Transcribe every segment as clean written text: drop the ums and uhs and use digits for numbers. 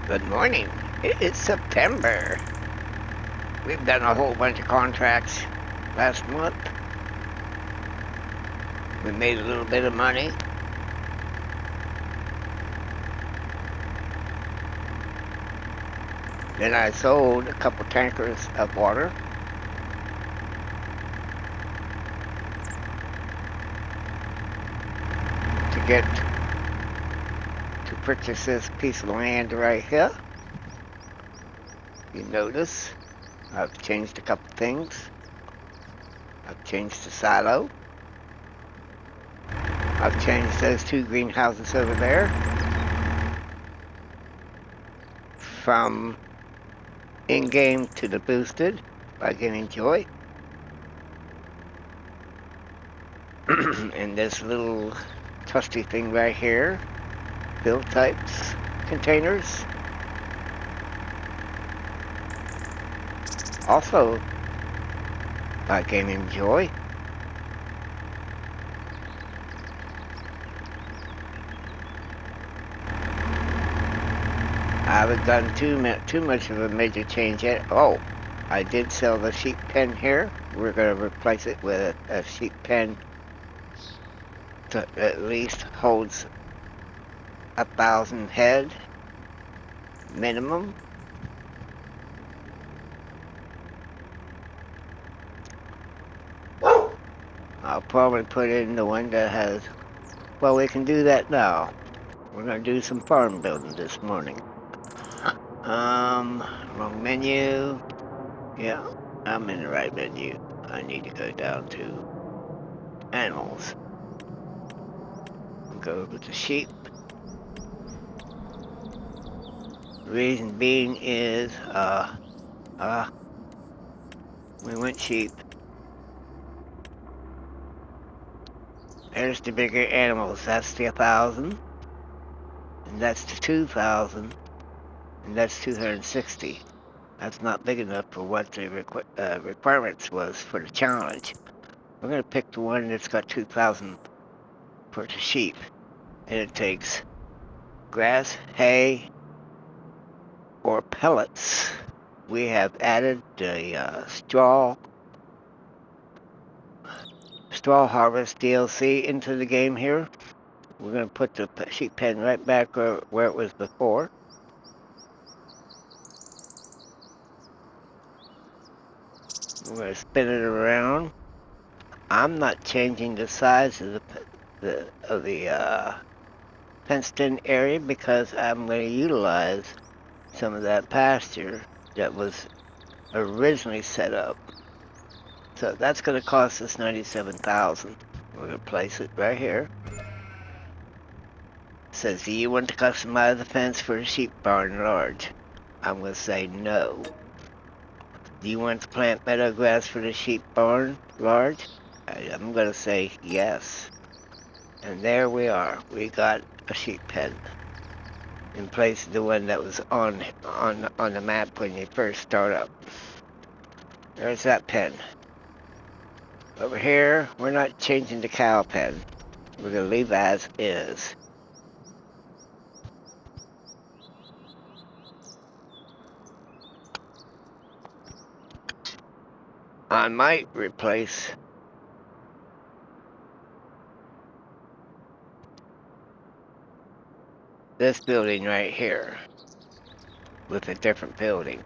Good morning. It is September. We've done a whole bunch of contracts last month. We made a little bit of money. Then I sold a couple tankers of water to get to purchase this piece of land right here. You notice I've changed a couple things. I've changed the silo. I've changed those two greenhouses over there from in-game to the boosted by getting joy. And this little trusty thing right here, build types, containers. Also by gaining joy. I haven't done too much of a major change yet. Oh, I did sell the sheep pen here. We're going to replace it with a sheep pen that at least holds 1,000 head minimum. I'll probably put in the one that has, well, we can do that now. We're going to do some farm building this morning. Wrong menu. Yeah, I'm in the right menu. I need to go down to animals. Go over to sheep. Reason being is, we went sheep. There's the bigger animals. That's the 1,000, and that's the 2,000, and that's 260. That's not big enough for what the requirements was for the challenge. We're gonna pick the one that's got 2,000 for the sheep, and it takes grass, hay, or pellets. We have added the straw harvest DLC into the game here. We're going to put the sheep pen right back where it was before. We're going to spin it around. I'm not changing the size of the fenced-in area because I'm going to utilize some of that pasture that was originally set up. So that's going to cost us 97,000. We're going to place it right here. It says, do you want to customize the fence for a sheep barn large? I'm going to say no. Do you want to plant meadow grass for the sheep barn large? I'm going to say yes. And there we are. We got a sheep pen in place of the one that was on the map when you first start up. There's that pen. Over here, we're not changing the cow pen. We're going to leave as is. I might replace this building right here with a different building.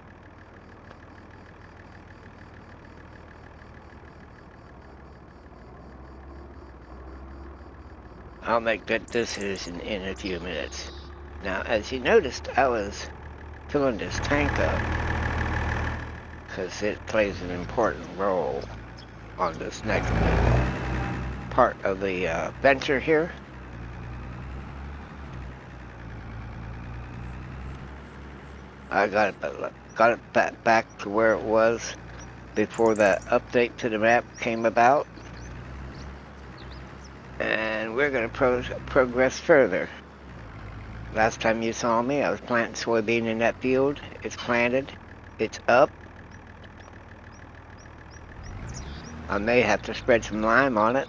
I'll make that decision in a few minutes. Now, as you noticed, I was filling this tank up because it plays an important role on this next part of the venture here. I got it back to where it was before that update to the map came about. And we're going to progress further. Last time you saw me, I was planting soybean in that field. It's planted. It's up. I may have to spread some lime on it.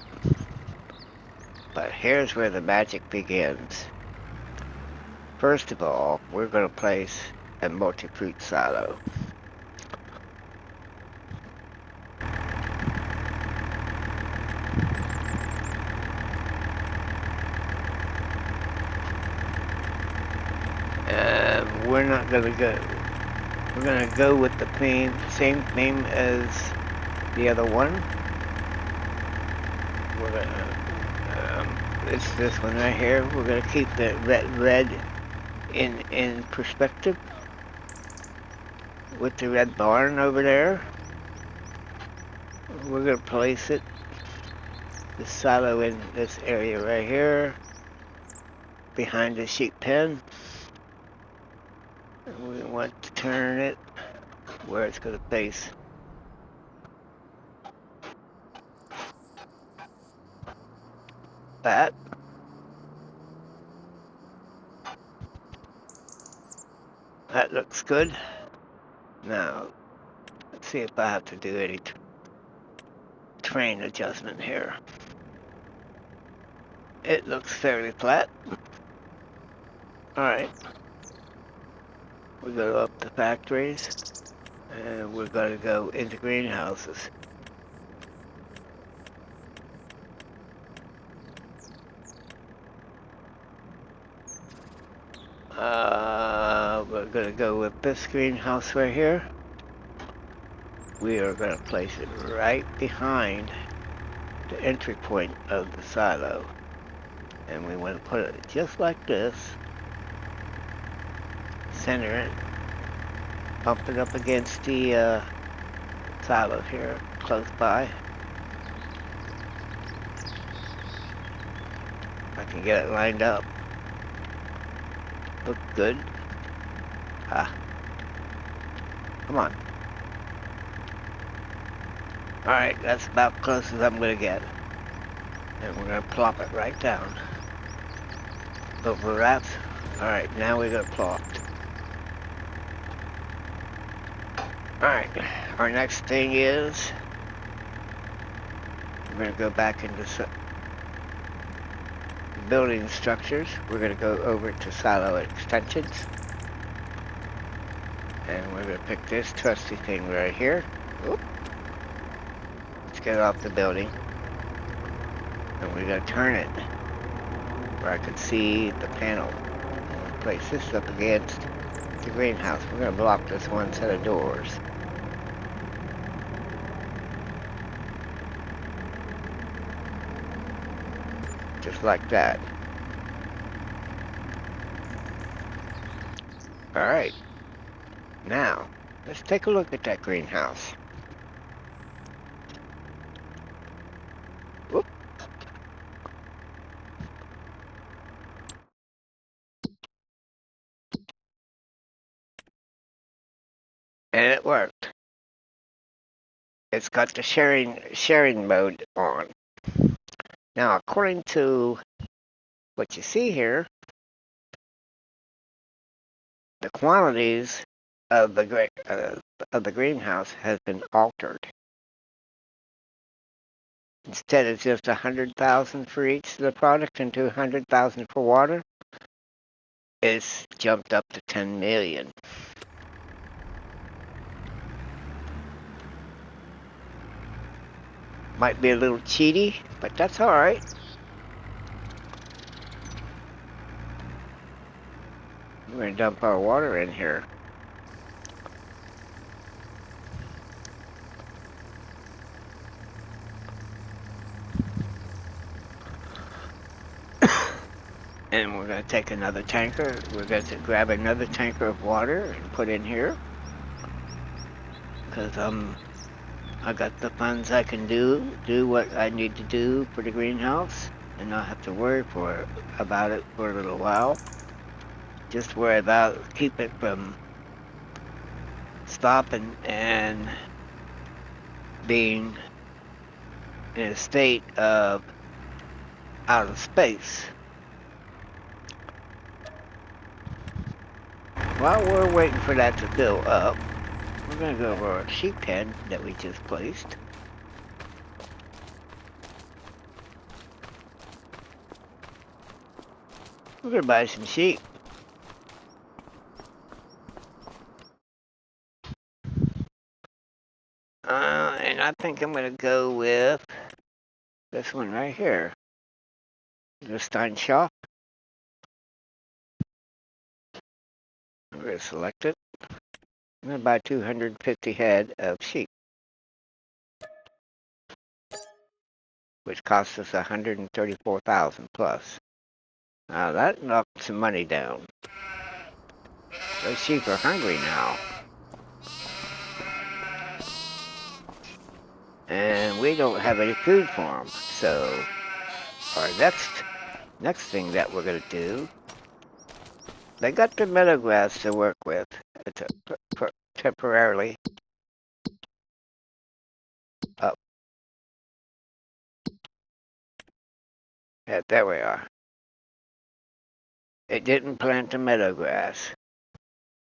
But here's where the magic begins. First of all, we're going to place a multi-fruit silo. We're not going to go. We're going to go with the same theme as the other one. We're going to, it's this one right here. We're going to keep the red in perspective with the red barn over there. We're going to place it, the silo, in this area right here, behind the sheep pen. And we want to turn it where it's going to face. That. That looks good. Now, let's see if I have to do any terrain adjustment here. It looks fairly flat. Alright. We go up the factories, and we're going to go into greenhouses. We're going to go with this greenhouse right here. We are going to place it right behind the entry point of the silo. And we want to put it just like this. Center it. Bump it up against the silo here, close by. I can get it lined up. Look good. Ah. Come on. Alright, that's about close as I'm going to get. And we're going to plop it right down. Over wraps. Alright, now we're going to plop. Alright, our next thing is we're going to go back into building structures. We're going to go over to silo extensions. And we're going to pick this trusty thing right here. Oop. Let's get it off the building. And we're going to turn it where I can see the panel. Place this up against the greenhouse. We're going to block this one set of doors. Just like that. Alright. Now, let's take a look at that greenhouse. Whoop. And it worked. It's got the sharing mode on. Now, according to what you see here, the quantities of the greenhouse has been altered. Instead of just 100,000 for each of the product and 200,000 for water, it's jumped up to 10 million. Might be a little cheaty, but that's alright. We're going to dump our water in here. And we're going to take another tanker. We're going to grab another tanker of water and put in here. Because I got the funds I can do what I need to do for the greenhouse. And not have to worry about it for a little while. Just worry about keep it from stopping and being in a state of out of space. While we're waiting for that to fill up, we're going to go over our sheep pen that we just placed. We're going to buy some sheep. I think I'm going to go with this one right here. The Stein shop. I'm going to select it. I'm going to buy 250 head of sheep, which costs us 134,000 plus. Now that knocked some money down. Those sheep are hungry now. And we don't have any food for them. So our next thing that we're going to do, they got the meadow grass to work with temporarily. Up. Yeah, there we are. It didn't plant the meadow grass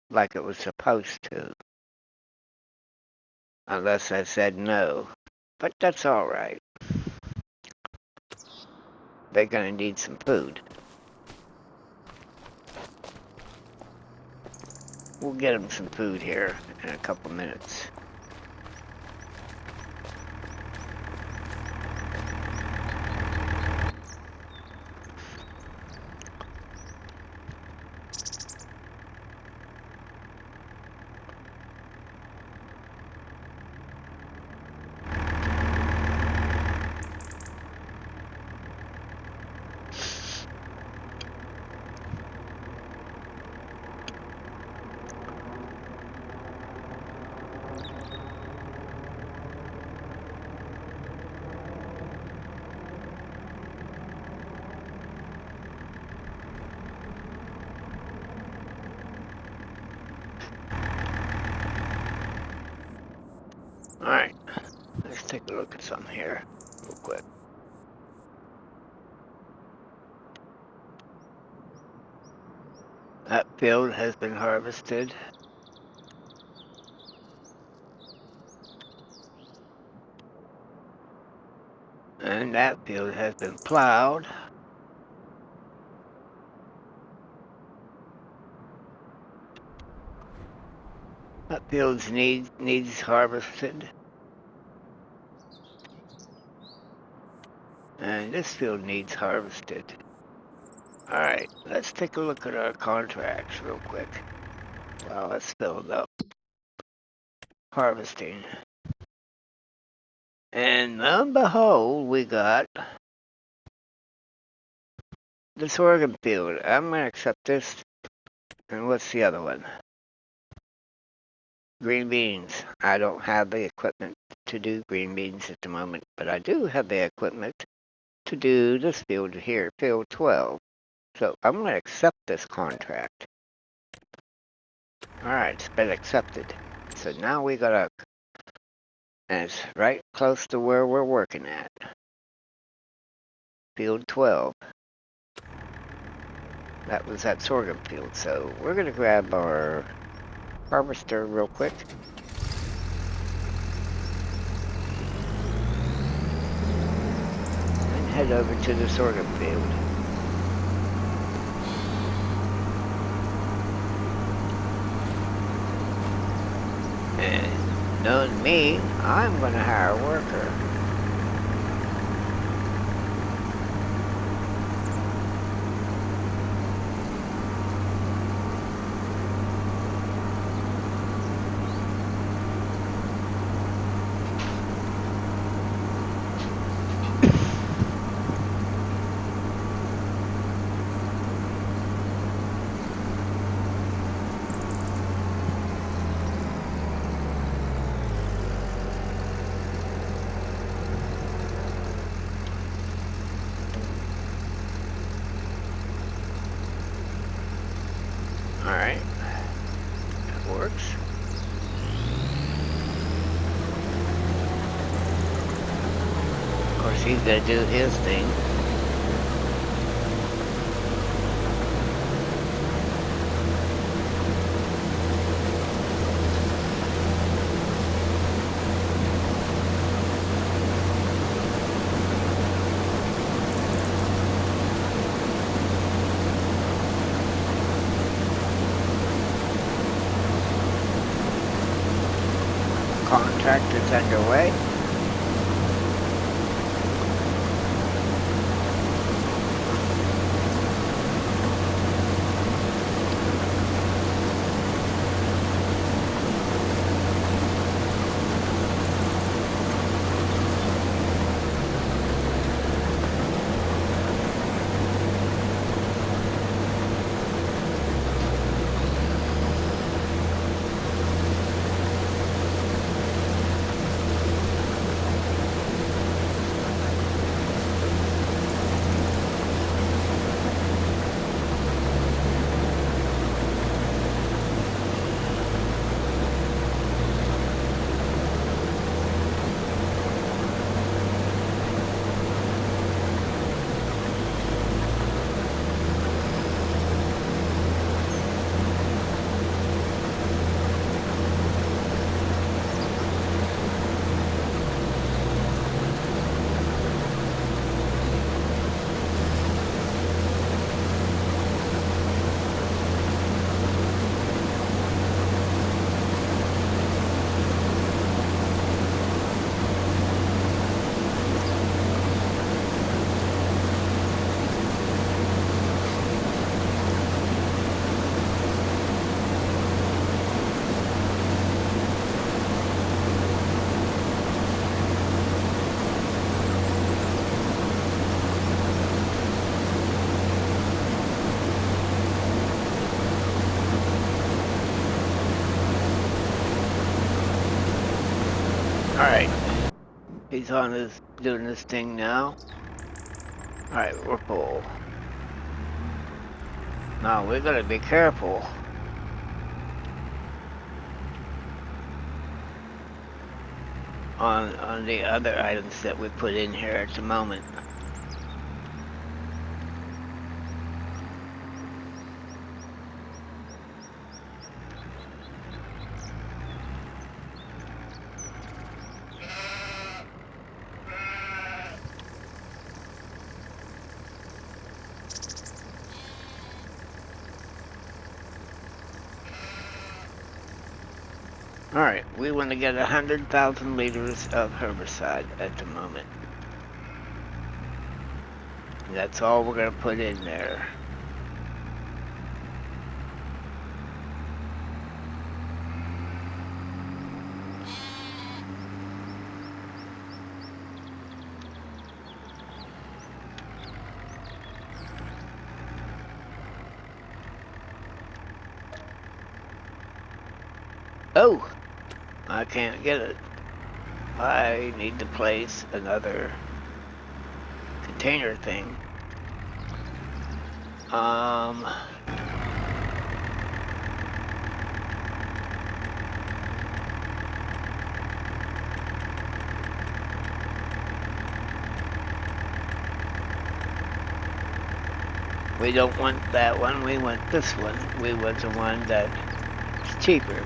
like it was supposed to, unless I said no. But that's all right. They're going to need some food. We'll get them some food here in a couple minutes. Alright, let's take a look at something here real quick. That field has been harvested. And that field has been plowed. That field needs harvested. And this field needs harvested. Alright, let's take a look at our contracts real quick. Well, let's fill up. Harvesting. And lo and behold, we got the sorghum field. I'm going to accept this. And what's the other one? Green beans. I don't have the equipment to do green beans at the moment, but I do have the equipment to do this field here, field 12. So I'm going to accept this contract. Alright, it's been accepted. So now we got to, and it's right close to where we're working at. Field 12. That was that sorghum field. So we're going to grab our harvester real quick. And head over to the sorghum field. And knowing me, I'm going to hire a worker. Alright, that works. Of course, he's gonna do his thing. Contract is underway. He's on his, doing this thing now. Alright, we're full. Now we gotta be careful. On the other items that we put in here at the moment. Alright, we want to get 100,000 liters of herbicide at the moment. That's all we're going to put in there. Oh! I can't get it. I need to place another container thing. We don't want that one, we want this one. We want the one that's cheaper.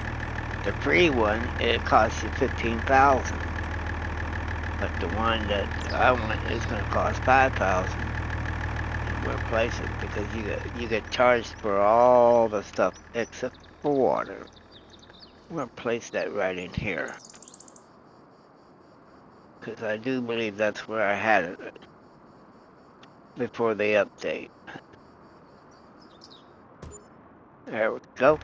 The free one, it costs you 15,000. But the one that I want is going to cost 5,000. And we'll place it because you get charged for all the stuff except for water. We'll place that right in here. Because I do believe that's where I had it before the update. There we go.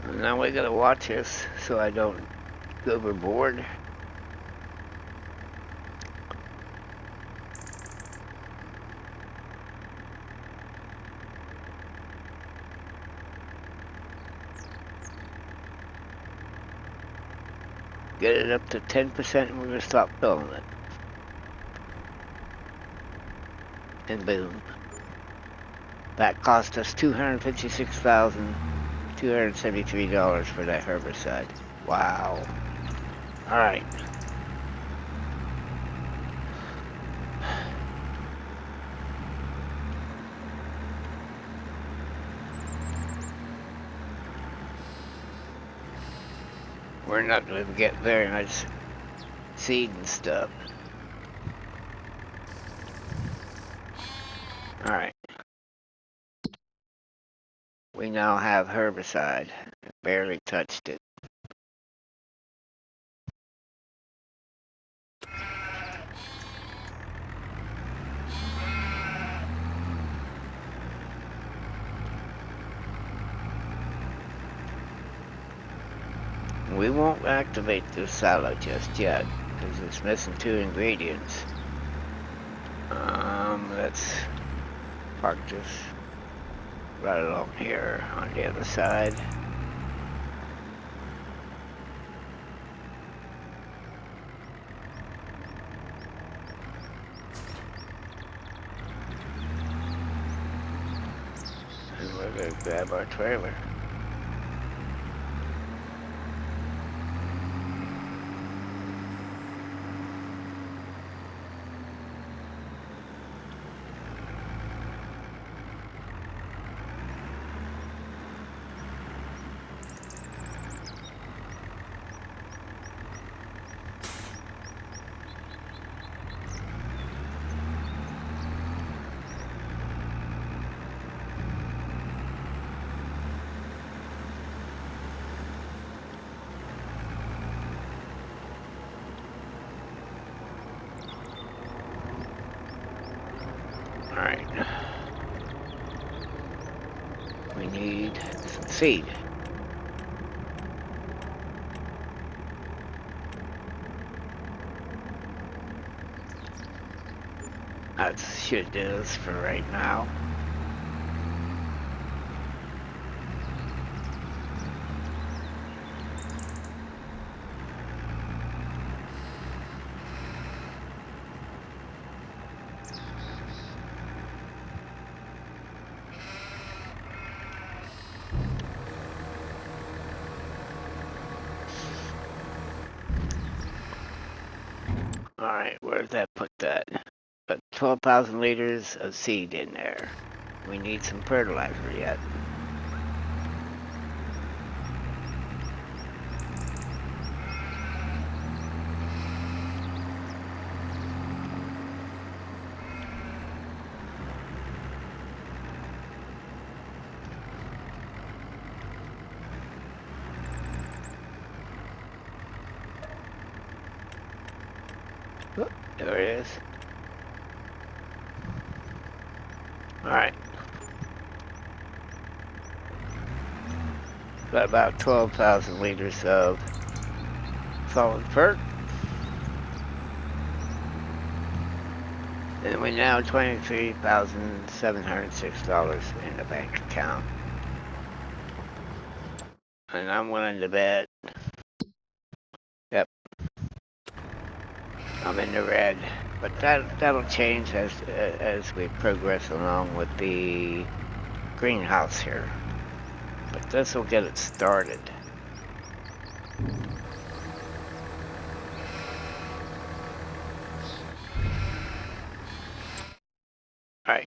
And now we gotta watch this so I don't go overboard. Get it up to 10% and we're gonna stop filling it. And boom. That cost us $256,273 for that herbicide. Wow. Alright. We're not going to get very much seed and stuff. Alright. We now have herbicide. Barely touched it. We won't activate this silo just yet, because it's missing 2 ingredients. Let's park this right along here on the other side. And we're going to grab our trailer. Alright. We need some seed. That should do this for right now. Alright, where's that put that? Put 12,000 liters of seed in there. We need some fertilizer yet. Oop, there it is. Alright. Got about 12,000 liters of solid fert. And we now $23,706 in the bank account. And I'm willing to bet. Yep, I'm in the red. But that'll change as we progress along with the greenhouse here. But this will get it started. Alright.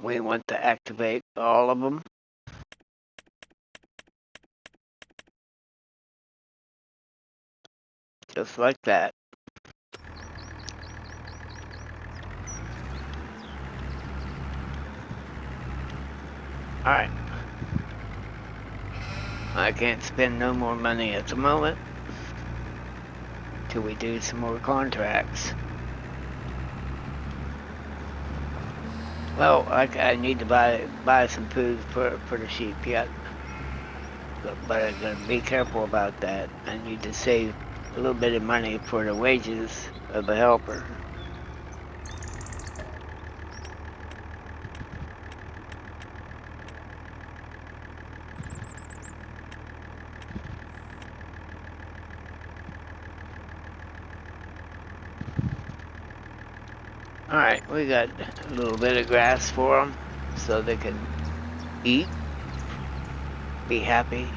We want to activate all of them. Just like that. Alright. I can't spend no more money at the moment till we do some more contracts. Well, I need to buy some food for the sheep yet. But I'm gonna be careful about that. I need to save a little bit of money for the wages of the helper. Alright, we got a little bit of grass for them so they can eat, be happy.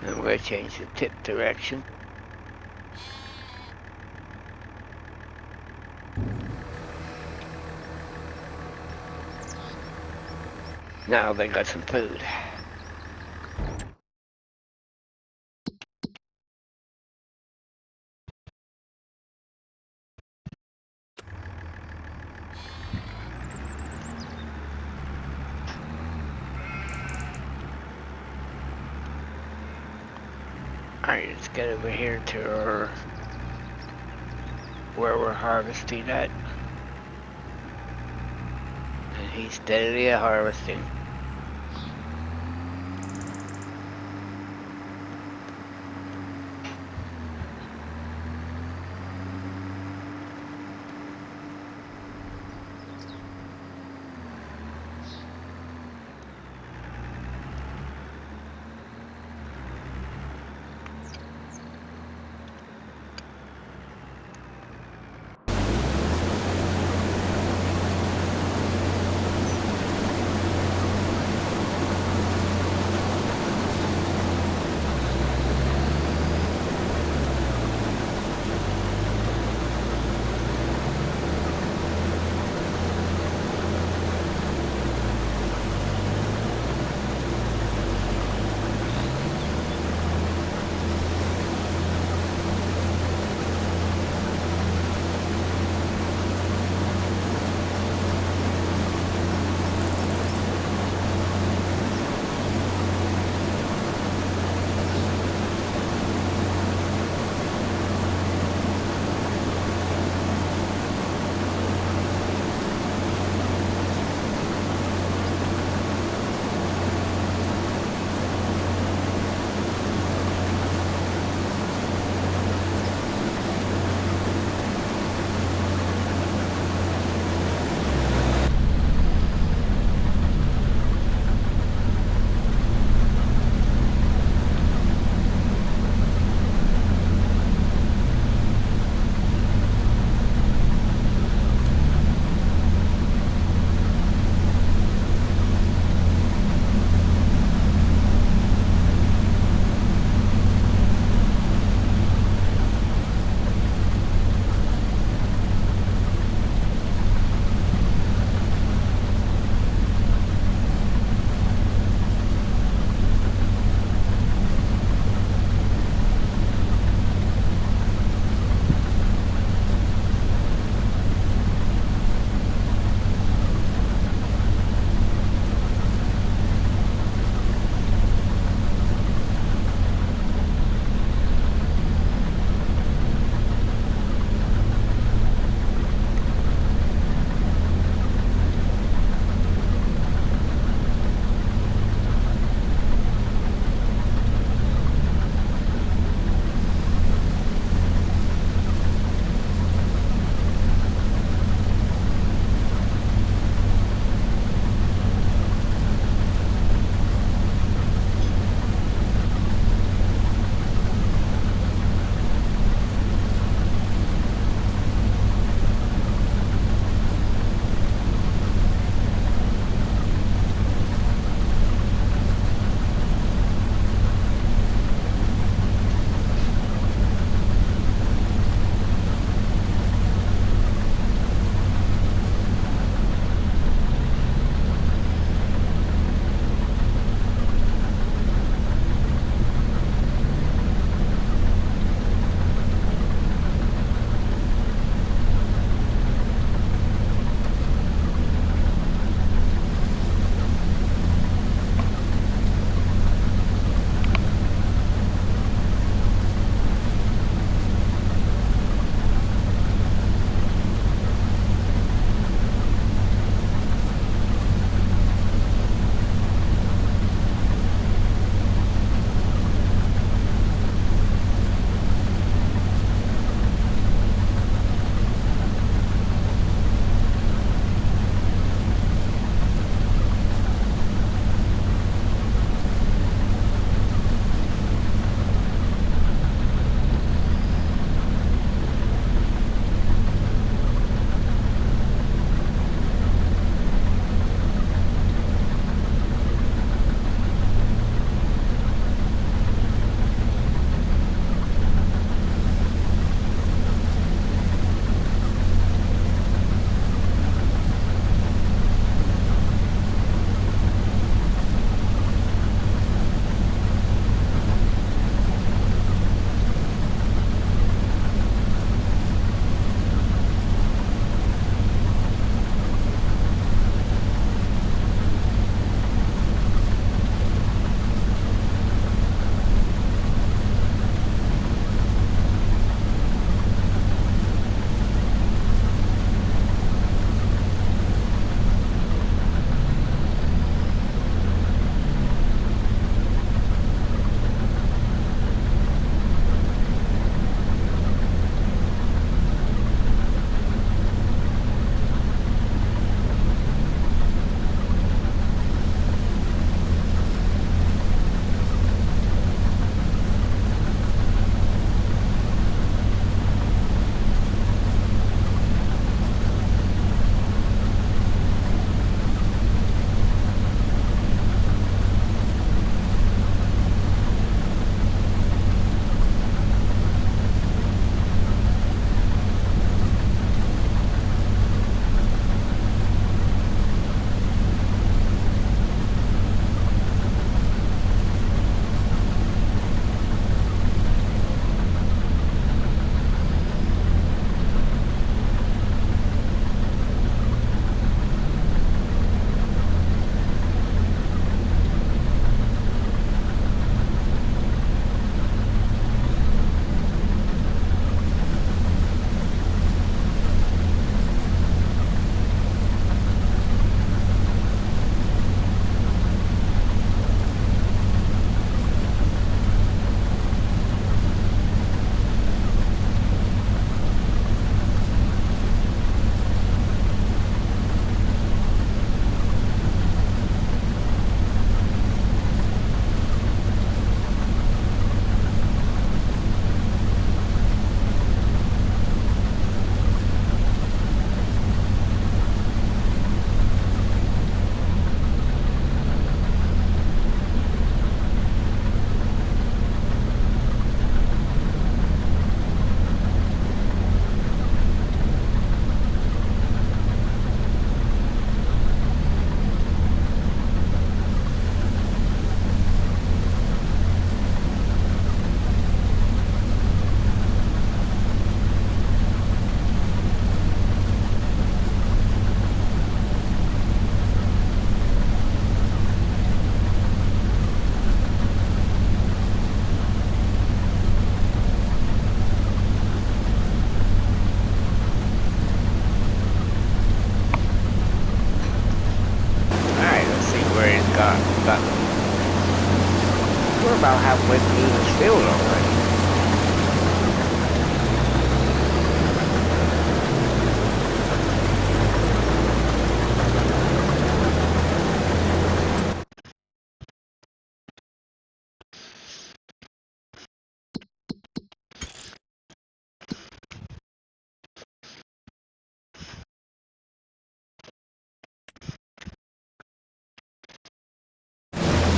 And we're going to change the tip direction. Now they got some food. Alright, let's get over here to where we're harvesting at. And he's steadily harvesting.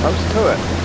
Close to it.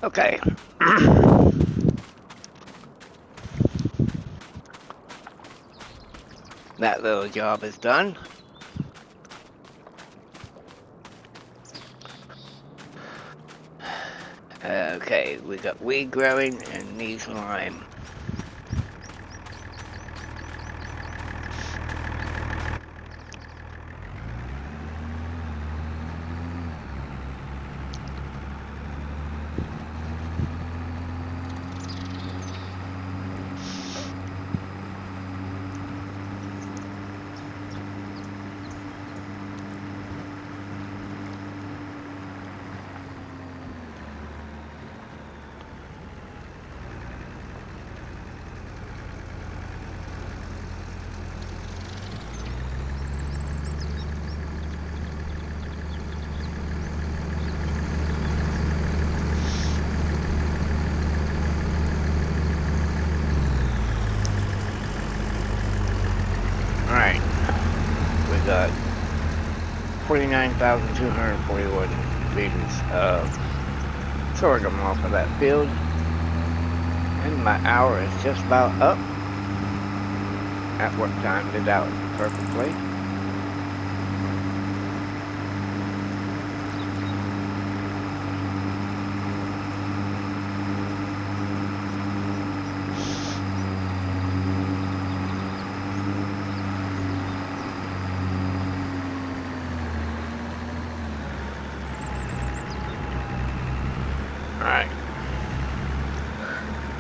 Okay. That little job is done. Okay, we got weed growing and needs lime. Alright, we got 49,241 liters of sorghum off of that field. And my hour is just about up. At what timed it out perfectly. Alright.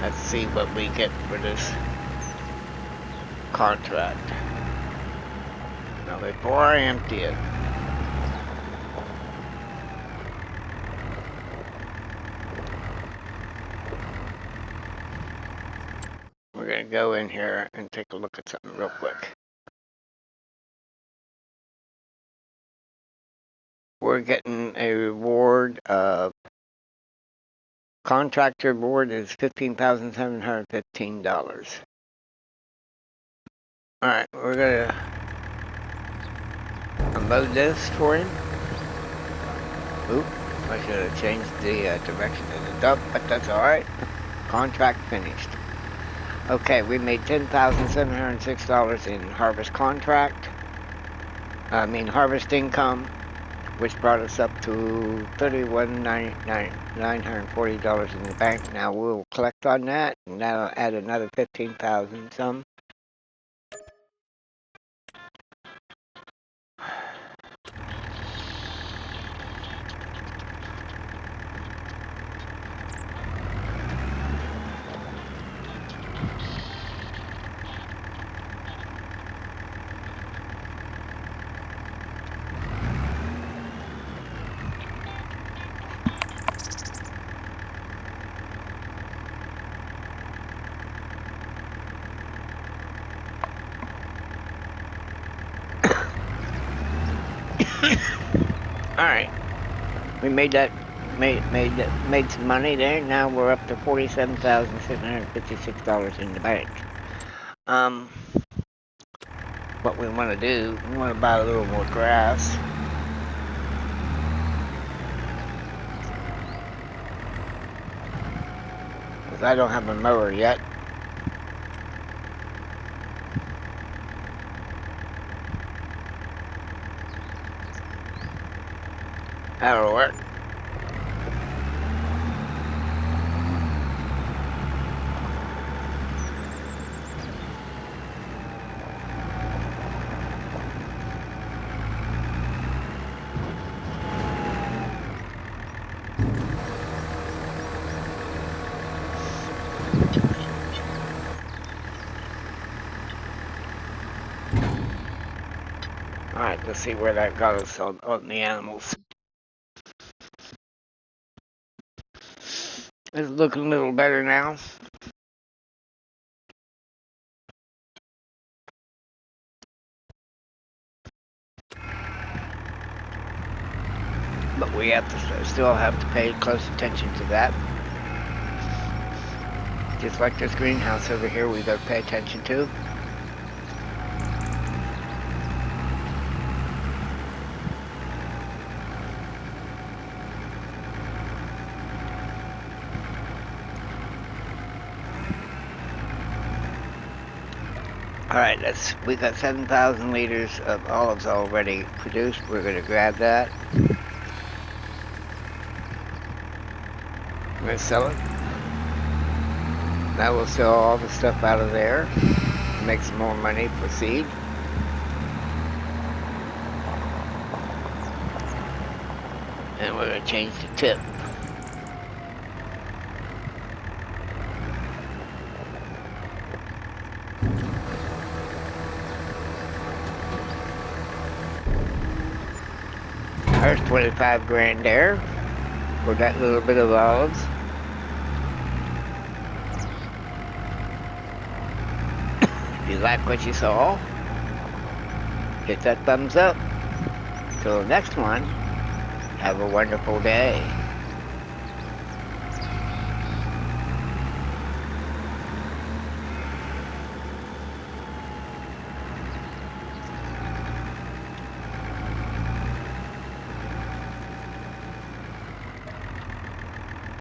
Let's see what we get for this contract. Now before I empty it, we're going to go in here and take a look at something real quick. We're getting a reward of contractor reward is $15,715. Alright, we're going to unload this for him. Oop, I should have changed the direction of the dump, but that's alright. Contract finished. Okay, we made $10,706 in harvest contract. Harvest income, which brought us up to $31,940 in the bank. Now we'll collect on that, and that'll add another 15,000 some. Alright. We made some money there. Now we're up to $47,656 in the bank. What we want to do, we want to buy a little more grass. Because I don't have a mower yet. That'll work. Alright, let's see where that got us on the animals. It's looking a little better now. But we still have to pay close attention to that. Just like this greenhouse over here, we got to pay attention to. Alright, we got 7,000 liters of olives already produced. We're going to grab that. We're going to sell it. Now we'll sell all the stuff out of there. Make some more money for seed. And we're going to change the tip. There's 25 grand there for that little bit of olives. If you like what you saw, hit that thumbs up. Till the next one, have a wonderful day.